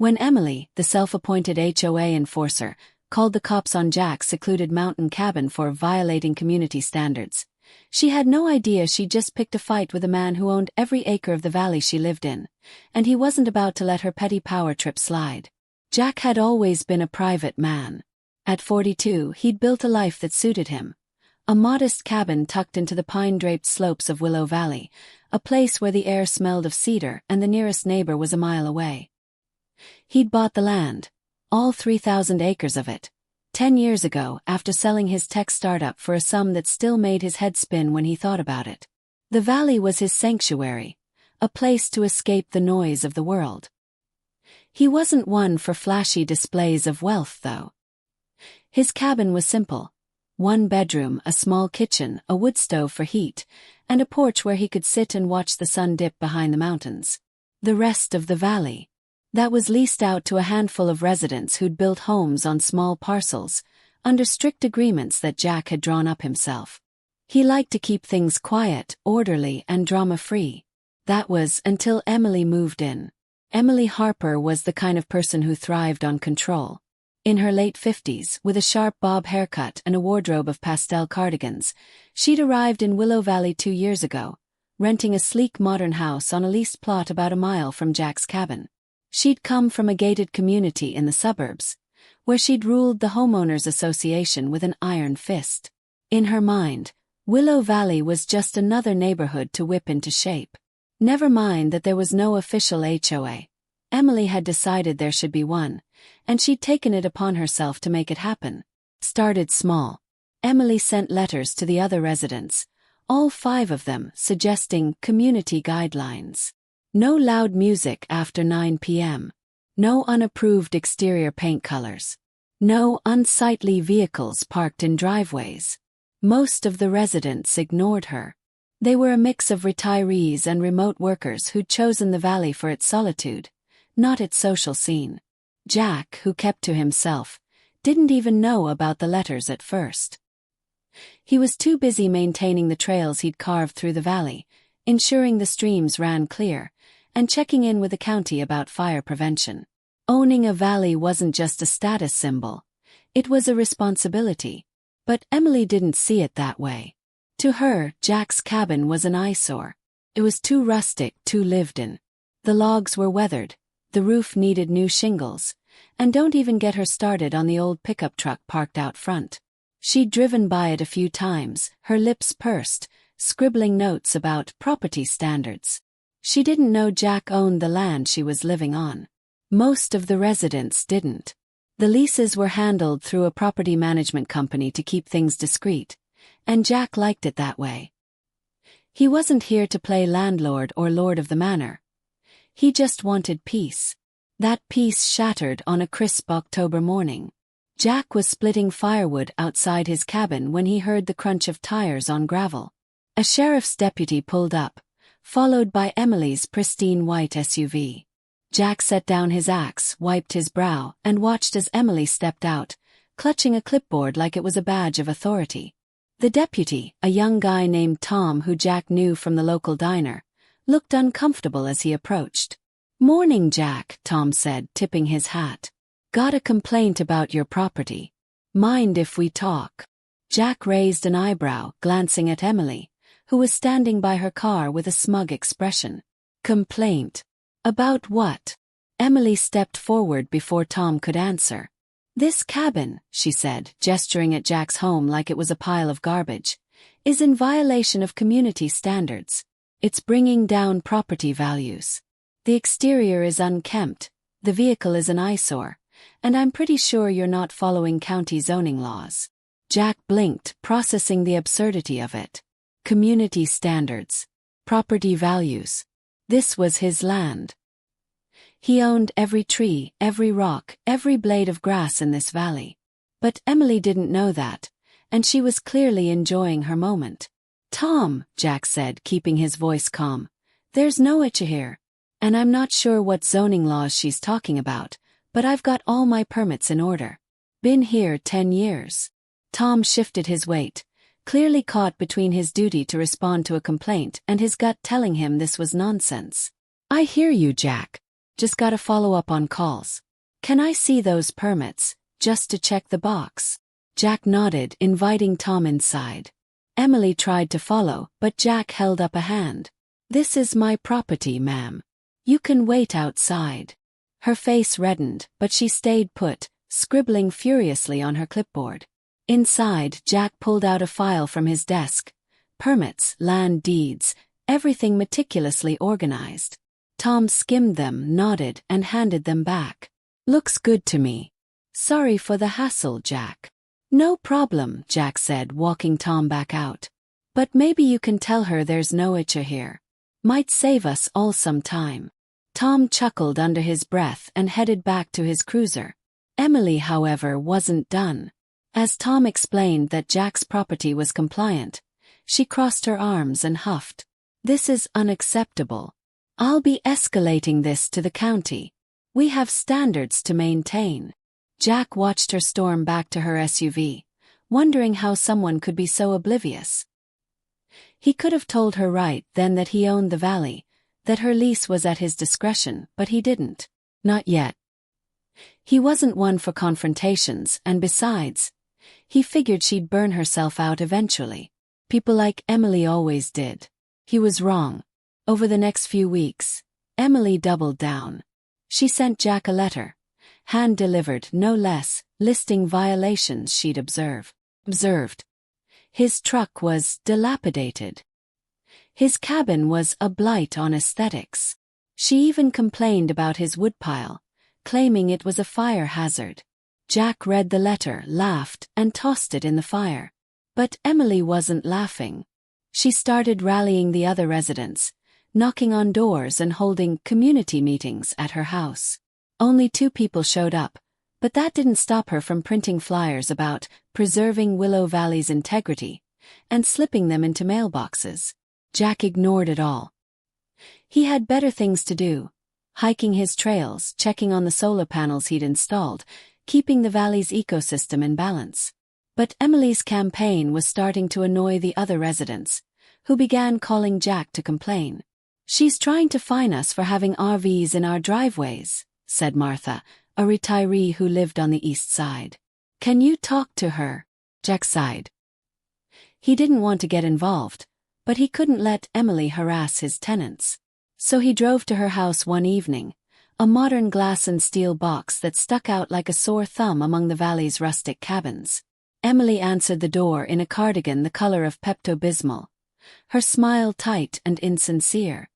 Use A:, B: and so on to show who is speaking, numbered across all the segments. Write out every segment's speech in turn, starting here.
A: When Emily, the self-appointed HOA enforcer, called the cops on Jack's secluded mountain cabin for violating community standards, she had no idea she'd just picked a fight with a man who owned every acre of the valley she lived in, and he wasn't about to let her petty power trip slide. Jack had always been a private man. At 42, he'd built a life that suited him. A modest cabin tucked into the pine-draped slopes of Willow Valley, a place where the air smelled of cedar and the nearest neighbor was a mile away. He'd bought the land, all 3,000 acres of it, 10 years ago after selling his tech startup for a sum that still made his head spin when he thought about it. The valley was his sanctuary, a place to escape the noise of the world. He wasn't one for flashy displays of wealth, though. His cabin was simple. One bedroom, a small kitchen, a wood stove for heat, and a porch where he could sit and watch the sun dip behind the mountains. The rest of the valley, that was leased out to a handful of residents who'd built homes on small parcels, under strict agreements that Jack had drawn up himself. He liked to keep things quiet, orderly, and drama-free. That was until Emily moved in. Emily Harper was the kind of person who thrived on control. In her late 50s, with a sharp bob haircut and a wardrobe of pastel cardigans, she'd arrived in Willow Valley 2 years ago, renting a sleek modern house on a leased plot about a mile from Jack's cabin. She'd come from a gated community in the suburbs, where she'd ruled the homeowners association with an iron fist. In her mind, Willow Valley was just another neighborhood to whip into shape. Never mind that there was no official HOA. Emily had decided there should be one, and she'd taken it upon herself to make it happen. Started small. Emily sent letters to the other residents, all 5 of them suggesting community guidelines. No loud music after 9 p.m. No unapproved exterior paint colors. No unsightly vehicles parked in driveways. Most of the residents ignored her. They were a mix of retirees and remote workers who'd chosen the valley for its solitude, not its social scene. Jack, who kept to himself, didn't even know about the letters at first. He was too busy maintaining the trails he'd carved through the valley, ensuring the streams ran clear, and checking in with the county about fire prevention. Owning a valley wasn't just a status symbol, it was a responsibility. But Emily didn't see it that way. To her, Jack's cabin was an eyesore. It was too rustic, too lived in. The logs were weathered, the roof needed new shingles, and don't even get her started on the old pickup truck parked out front. She'd driven by it a few times, her lips pursed, scribbling notes about property standards. She didn't know Jack owned the land she was living on. Most of the residents didn't. The leases were handled through a property management company to keep things discreet, and Jack liked it that way. He wasn't here to play landlord or lord of the manor. He just wanted peace. That peace shattered on a crisp October morning. Jack was splitting firewood outside his cabin when he heard the crunch of tires on gravel. A sheriff's deputy pulled up, followed by Emily's pristine white SUV. Jack set down his axe, wiped his brow, and watched as Emily stepped out, clutching a clipboard like it was a badge of authority. The deputy, a young guy named Tom who Jack knew from the local diner, looked uncomfortable as he approached. "Morning, Jack," Tom said, tipping his hat. "Got a complaint about your property. Mind if we talk?" Jack raised an eyebrow, glancing at Emily, who was standing by her car with a smug expression. "Complaint? About what?" Emily stepped forward before Tom could answer. "This cabin," she said, gesturing at Jack's home like it was a pile of garbage, "is in violation of community standards. It's bringing down property values. The exterior is unkempt, the vehicle is an eyesore, and I'm pretty sure you're not following county zoning laws." Jack blinked, processing the absurdity of it. Community standards. Property values. This was his land. He owned every tree, every rock, every blade of grass in this valley. But Emily didn't know that, and she was clearly enjoying her moment. "Tom," Jack said, keeping his voice calm, "there's no HOA here, and I'm not sure what zoning laws she's talking about, but I've got all my permits in order. Been here 10 years. Tom shifted his weight, clearly caught between his duty to respond to a complaint and his gut telling him this was nonsense. "I hear you, Jack. Just gotta follow up on calls. Can I see those permits, just to check the box? Jack nodded, inviting Tom inside. Emily tried to follow, but Jack held up a hand. This is my property, ma'am. You can wait outside. Her face reddened, but she stayed put, scribbling furiously on her clipboard. Inside, Jack pulled out a file from his desk. Permits, land deeds, everything meticulously organized. Tom skimmed them, nodded, and handed them back. Looks good to me. Sorry for the hassle, Jack. No problem, Jack said, walking Tom back out. But maybe you can tell her there's no HOA here. Might save us all some time. Tom chuckled under his breath and headed back to his cruiser. Emily, however, wasn't done. As Tom explained that Jack's property was compliant, she crossed her arms and huffed. This is unacceptable. I'll be escalating this to the county. We have standards to maintain. Jack watched her storm back to her SUV, wondering how someone could be so oblivious. He could have told her right then that he owned the valley, that her lease was at his discretion, but he didn't. Not yet. He wasn't one for confrontations, and besides, he figured she'd burn herself out eventually. People like Emily always did. He was wrong. Over the next few weeks, Emily doubled down. She sent Jack a letter, hand-delivered no less, listing violations she'd observed. His truck was dilapidated. His cabin was a blight on aesthetics. She even complained about his woodpile, claiming it was a fire hazard. Jack read the letter, laughed, and tossed it in the fire. But Emily wasn't laughing. She started rallying the other residents, knocking on doors and holding community meetings at her house. Only 2 people showed up, but that didn't stop her from printing flyers about preserving Willow Valley's integrity and slipping them into mailboxes. Jack ignored it all. He had better things to do, hiking his trails, checking on the solar panels he'd installed, keeping the valley's ecosystem in balance. But Emily's campaign was starting to annoy the other residents, who began calling Jack to complain. She's trying to fine us for having RVs in our driveways, said Martha, a retiree who lived on the east side. Can you talk to her? Jack sighed. He didn't want to get involved, but he couldn't let Emily harass his tenants. So he drove to her house one evening, a modern glass and steel box that stuck out like a sore thumb among the valley's rustic cabins. Emily answered the door in a cardigan the color of Pepto-Bismol, her smile tight and insincere.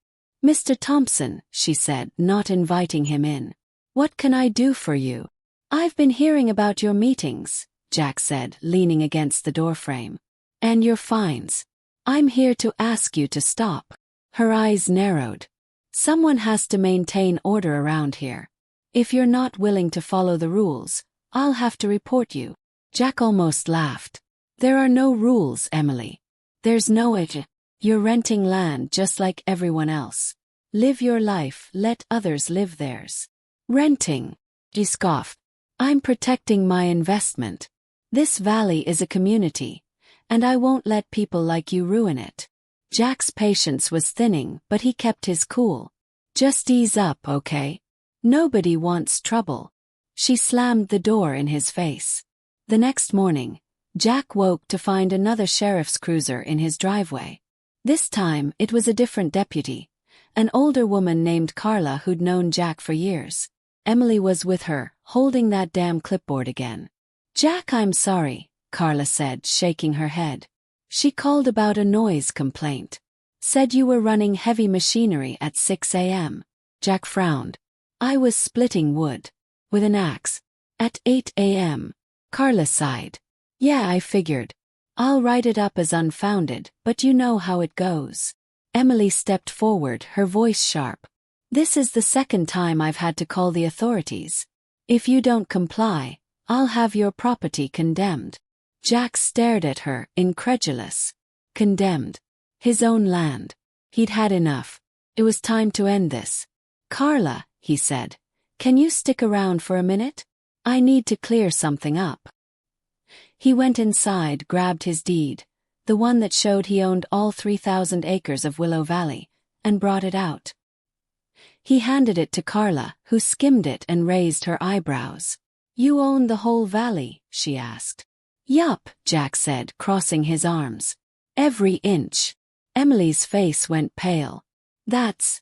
A: Mr. Thompson, she said, not inviting him in. What can I do for you? I've been hearing about your meetings, Jack said, leaning against the doorframe. And your fines. I'm here to ask you to stop. Her eyes narrowed. Someone has to maintain order around here. If you're not willing to follow the rules, I'll have to report you. Jack almost laughed. There are no rules, Emily. There's no HOA. You're renting land just like everyone else. Live your life, let others live theirs. Renting. He scoffed. I'm protecting my investment. This valley is a community, and I won't let people like you ruin it. Jack's patience was thinning, but he kept his cool. Just ease up, okay? Nobody wants trouble. She slammed the door in his face. The next morning, Jack woke to find another sheriff's cruiser in his driveway. This time, it was a different deputy, an older woman named Carla who'd known Jack for years. Emily was with her, holding that damn clipboard again. Jack, I'm sorry, Carla said, shaking her head. She called about a noise complaint. Said you were running heavy machinery at 6 a.m. Jack frowned. I was splitting wood. With an axe. At 8 a.m. Carla sighed. Yeah, I figured. I'll write it up as unfounded, but you know how it goes. Emily stepped forward, her voice sharp. This is the second time I've had to call the authorities. If you don't comply, I'll have your property condemned. Jack stared at her, incredulous. Condemned. His own land. He'd had enough. It was time to end this. Carla, he said, can you stick around for a minute? I need to clear something up. He went inside, grabbed his deed, the one that showed he owned all 3,000 acres of Willow Valley, and brought it out. He handed it to Carla, who skimmed it and raised her eyebrows. "You own the whole valley?" she asked. "Yup," Jack said, crossing his arms. "Every inch." Emily's face went pale. That's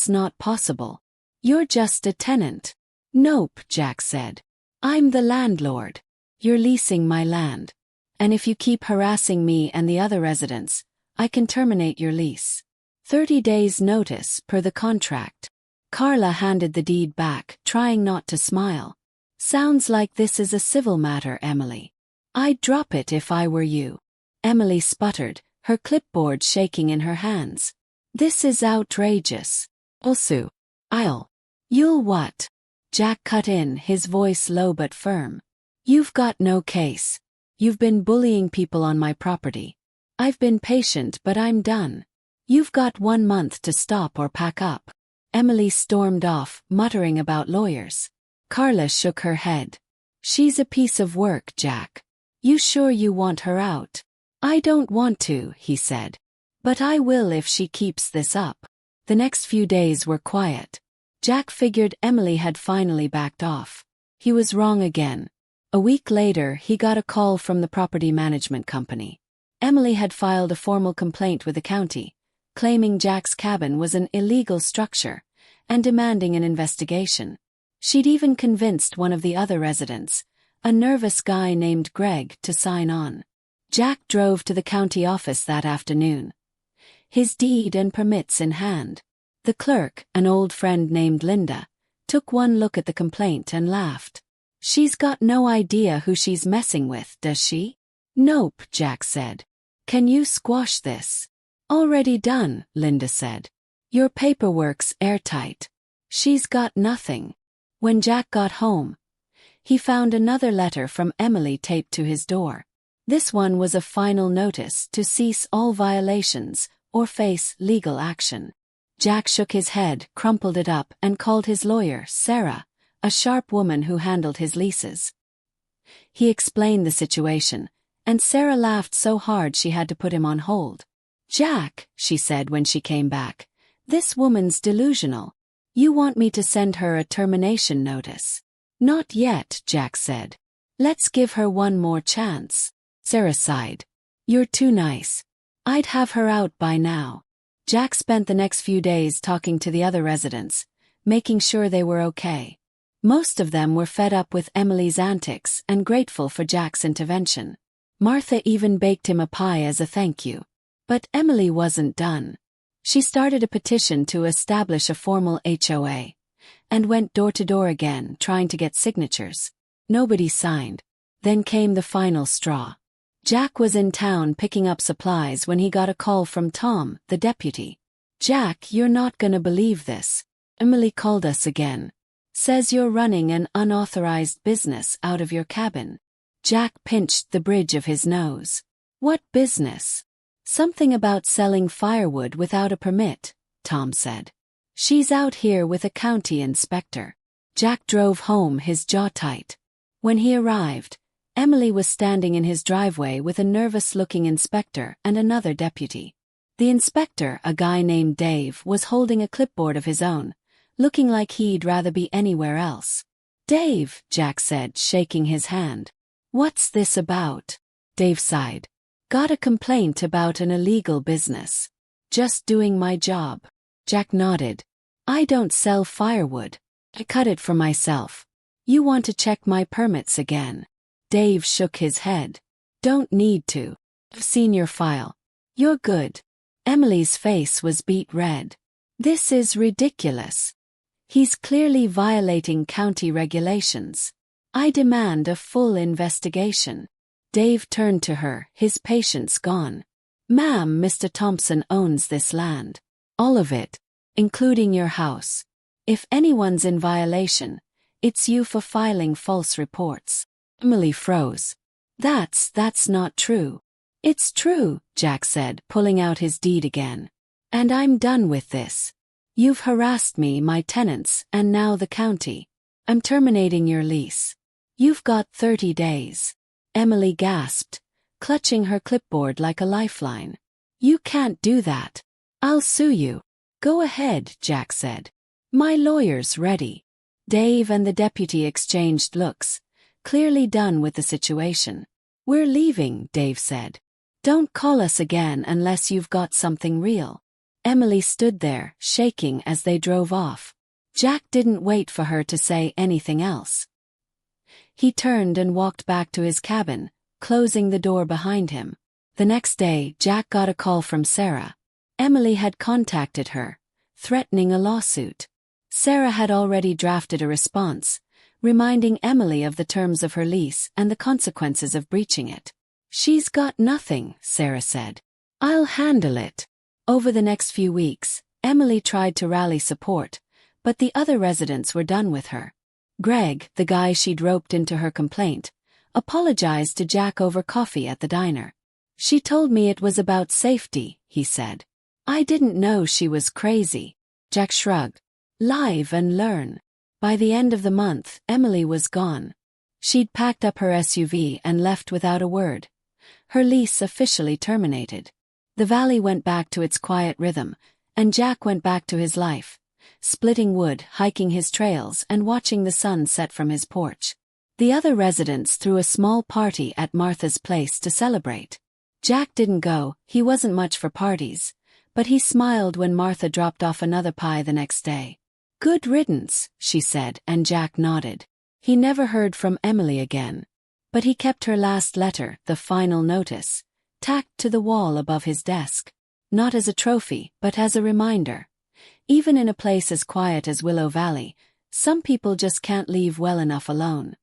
A: not possible. You're just a tenant." "Nope," Jack said. "I'm the landlord. You're leasing my land. And if you keep harassing me and the other residents, I can terminate your lease. 30 days notice per the contract." Carla handed the deed back, trying not to smile. "Sounds like this is a civil matter, Emily. I'd drop it if I were you." Emily sputtered, her clipboard shaking in her hands. "This is outrageous. Also, You'll what?" Jack cut in, his voice low but firm. "You've got no case. You've been bullying people on my property. I've been patient, but I'm done. You've got 1 month to stop or pack up." Emily stormed off, muttering about lawyers. Carla shook her head. "She's a piece of work, Jack. You sure you want her out?" "I don't want to," he said. "But I will if she keeps this up." The next few days were quiet. Jack figured Emily had finally backed off. He was wrong again. A week later, he got a call from the property management company. Emily had filed a formal complaint with the county, claiming Jack's cabin was an illegal structure, and demanding an investigation. She'd even convinced one of the other residents, a nervous guy named Greg, to sign on. Jack drove to the county office that afternoon, his deed and permits in hand. The clerk, an old friend named Linda, took one look at the complaint and laughed. "She's got no idea who she's messing with, does she?" "Nope," Jack said. "Can you squash this?" "Already done," Linda said. "Your paperwork's airtight. She's got nothing." When Jack got home, he found another letter from Emily taped to his door. This one was a final notice to cease all violations or face legal action. Jack shook his head, crumpled it up, and called his lawyer, Sarah, a sharp woman who handled his leases. He explained the situation, and Sarah laughed so hard she had to put him on hold. "Jack," she said when she came back, "this woman's delusional. You want me to send her a termination notice?" "Not yet," Jack said. "Let's give her one more chance." Sarah sighed. "You're too nice. I'd have her out by now." Jack spent the next few days talking to the other residents, making sure they were okay. Most of them were fed up with Emily's antics and grateful for Jack's intervention. Martha even baked him a pie as a thank you. But Emily wasn't done. She started a petition to establish a formal HOA, and went door to door again trying to get signatures. Nobody signed. Then came the final straw. Jack was in town picking up supplies when he got a call from Tom, the deputy. "Jack, you're not gonna believe this. Emily called us again. Says you're running an unauthorized business out of your cabin." Jack pinched the bridge of his nose. "What business?" "Something about selling firewood without a permit," Tom said. "She's out here with a county inspector." Jack drove home, his jaw tight. When he arrived, Emily was standing in his driveway with a nervous-looking inspector and another deputy. The inspector, a guy named Dave, was holding a clipboard of his own, looking like he'd rather be anywhere else. "Dave," Jack said, shaking his hand. "What's this about?" Dave sighed. "Got a complaint about an illegal business. Just doing my job." Jack nodded. "I don't sell firewood. I cut it for myself. You want to check my permits again?" Dave shook his head. "Don't need to. I've seen your file. You're good." Emily's face was beet red. "This is ridiculous. He's clearly violating county regulations. I demand a full investigation." Dave turned to her, his patience gone. "Ma'am, Mr. Thompson owns this land. All of it, including your house. If anyone's in violation, it's you for filing false reports." Emily froze. That's not true." "It's true," Jack said, pulling out his deed again. "And I'm done with this. You've harassed me, my tenants, and now the county. I'm terminating your lease. You've got 30 days. Emily gasped, clutching her clipboard like a lifeline. "You can't do that. I'll sue you." "Go ahead," Jack said. My lawyer's ready. Dave and the deputy exchanged looks, clearly done with the situation. We're leaving, Dave said. Don't call us again unless you've got something real. Emily stood there, shaking as they drove off. Jack didn't wait for her to say anything else. He turned and walked back to his cabin, closing the door behind him. The next day, Jack got a call from Sarah. Emily had contacted her, threatening a lawsuit. Sarah had already drafted a response, reminding Emily of the terms of her lease and the consequences of breaching it. She's got nothing, Sarah said. I'll handle it. Over the next few weeks, Emily tried to rally support, but the other residents were done with her. Greg, the guy she'd roped into her complaint, apologized to Jack over coffee at the diner. She told me it was about safety, he said. I didn't know she was crazy. Jack shrugged. Live and learn. By the end of the month, Emily was gone. She'd packed up her SUV and left without a word. Her lease officially terminated. The valley went back to its quiet rhythm, and Jack went back to his life, splitting wood, hiking his trails, and watching the sun set from his porch. The other residents threw a small party at Martha's place to celebrate. Jack didn't go, he wasn't much for parties, but he smiled when Martha dropped off another pie the next day. Good riddance, she said, and Jack nodded. He never heard from Emily again. But he kept her last letter, the final notice, tacked to the wall above his desk. Not as a trophy, but as a reminder. Even in a place as quiet as Willow Valley, some people just can't leave well enough alone.